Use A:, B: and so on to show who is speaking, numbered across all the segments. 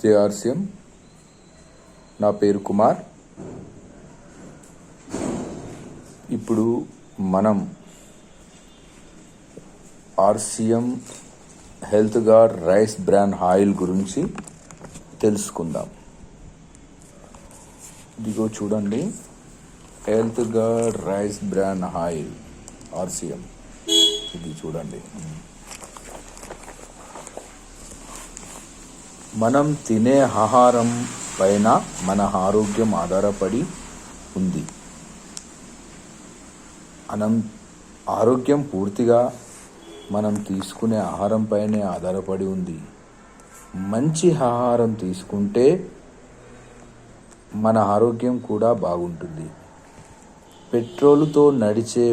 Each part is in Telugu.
A: జేఆర్సీఎం. నా పేరు కుమార్. ఇప్పుడు మనం RCM health gourd rice bran oil గురించి తెలుసుకుందాం. ఇదిగో చూడండి, health gourd rice bran oil RCM. ఇది చూడండి. మనం తినే ఆహారం పైన మన ఆరోగ్యం ఆధారపడి ఉంది. మనం ఆరోగ్యం పూర్తిగా మనం తీసుకునే ఆహారం పైనే ఆధారపడి ఉంది. మంచి ఆహారం తీసుకుంటే మన ఆరోగ్యం కూడా బాగుంటుంది. పెట్రోల్తో నడిచే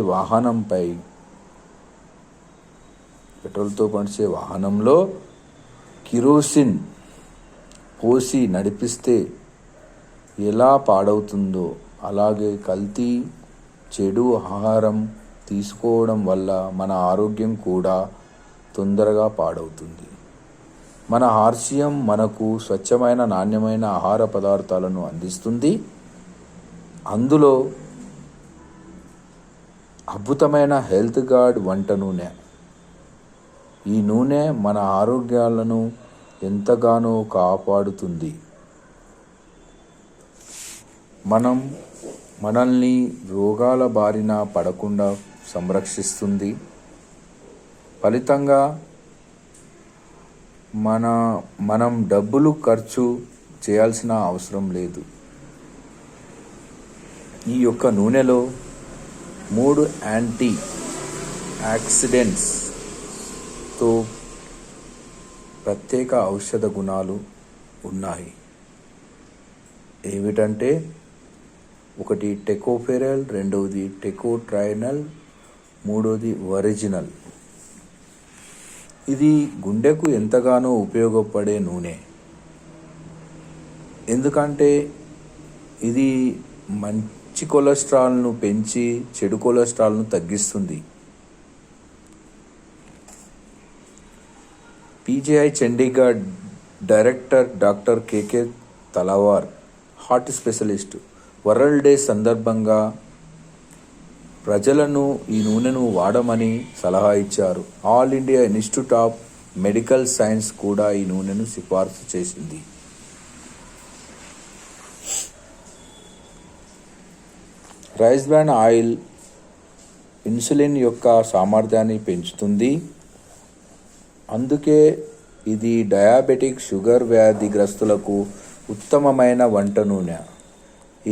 A: వాహనంలో కిరోసిన్ పోసి నడిపిస్తే ఎలా పాడవుతుందో, అలాగే కల్తీ చెడు ఆహారం తీసుకోవడం వల్ల మన ఆరోగ్యం కూడా తొందరగా పాడవుతుంది. మన ఆర్సీఎం మనకు స్వచ్ఛమైన నాణ్యమైన ఆహార పదార్థాలను అందిస్తుంది. అందులో అద్భుతమైన హెల్త్ గార్డ్ వంట నూనె. ఈ నూనె మన ఆరోగ్యాలను ఎంతగానో కాపాడుతుంది. మనల్ని రోగాల బారిన పడకుండా సంరక్షిస్తుంది. ఫలితంగా మనం డబ్బులు ఖర్చు చేయాల్సిన అవసరం లేదు. ఈ యొక్క నూనెలో 3 యాంటీ ఆక్సిడెంట్స్తో ప్రత్యేక ఔషధ గుణాలు ఉన్నాయి. ఏమిటంటే, ఒకటి టెకోఫెరల్, రెండవది టెకోట్రైనల్, మూడవది ఒరిజినల్. ఇది గుండెకు ఎంతగానో ఉపయోగపడే నూనె. ఎందుకంటే ఇది మంచి కొలెస్ట్రాల్ను పెంచి చెడు కొలెస్ట్రాల్ను తగ్గిస్తుంది. PGI Chandigarh director doctor K K Talwar, heart specialist, world day సందర్భంగా ప్రజలను ఈ నూనెను వాడమని సలహా ఇచ్చారు. All India Institute of Medical Science కూడా ఈ నూనెను సిఫార్సు చేసింది. రైస్ బ్రాన్ ఆయిల్ ఇన్సులిన్ యొక్క సామర్థ్యాన్ని పెంచుతుంది. అందుకే ఇది డయాబెటిక్, షుగర్ వ్యాధిగ్రస్తులకు ఉత్తమమైన వంట నూనె.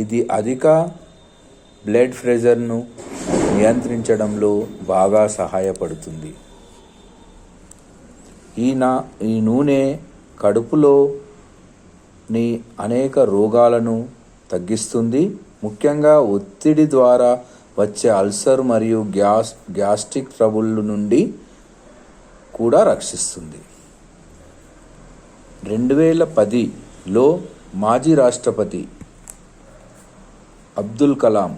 A: ఇది అధిక బ్లడ్ ప్రెషర్ను నియంత్రించడంలో బాగా సహాయపడుతుంది. ఈ నూనె కడుపులోని అనేక రోగాలను తగ్గిస్తుంది. ముఖ్యంగా ఒత్తిడి ద్వారా వచ్చే అల్సర్ మరియు గ్యాస్ట్రిక్ ట్రబుల్ నుండి కూడా రక్షిస్తుంది. 2010లో మాజీ రాష్ట్రపతి అబ్దుల్ కలాం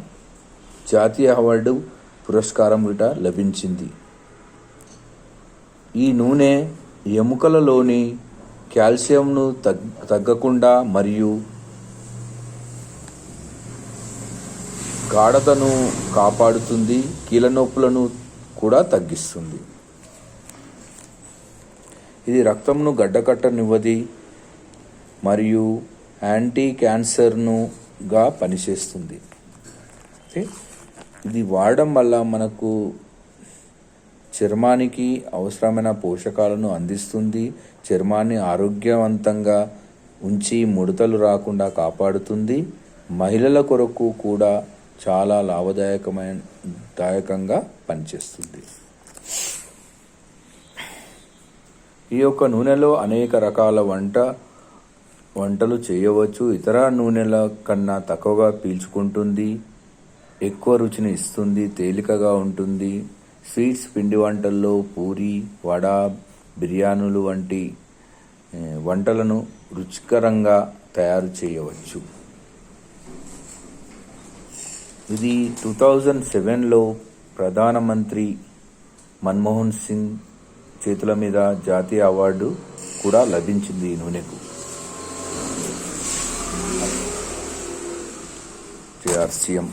A: జాతీయ అవార్డు పురస్కారం లభించింది. ఈ నూనె ఎముకలలోని కాల్షియంను తగ్గకుండా మరియు గాఢతను కాపాడుతుంది. కీళ్ళనొప్పులను కూడా తగ్గిస్తుంది. ఇది రక్తంను గడ్డకట్టనివ్వది మరియు యాంటీ క్యాన్సర్నుగా పనిచేస్తుంది. ఇది వాడడం వల్ల మనకు చర్మానికి అవసరమైన పోషకాలను అందిస్తుంది. చర్మాన్ని ఆరోగ్యవంతంగా ఉంచి ముడతలు రాకుండా కాపాడుతుంది. మహిళల కొరకు కూడా చాలా లాభదాయకంగా పనిచేస్తుంది. ఈ యొక్క నూనెలో అనేక రకాల వంటలు చేయవచ్చు. ఇతర నూనెల కన్నా తక్కువగా పీల్చుకుంటుంది. ఎక్కువ రుచిని ఇస్తుంది. తేలికగా ఉంటుంది. స్వీట్స్, పిండి వంటల్లో పూరి, వడ, బిర్యానీలు వంటి వంటలను రుచికరంగా తయారు చేయవచ్చు. ఇది 2007లో ప్రధానమంత్రి మన్మోహన్ సింగ్ చేతుల మీద జాతీయ అవార్డు కూడా లభించింది ఈ నూనెకు. KR CM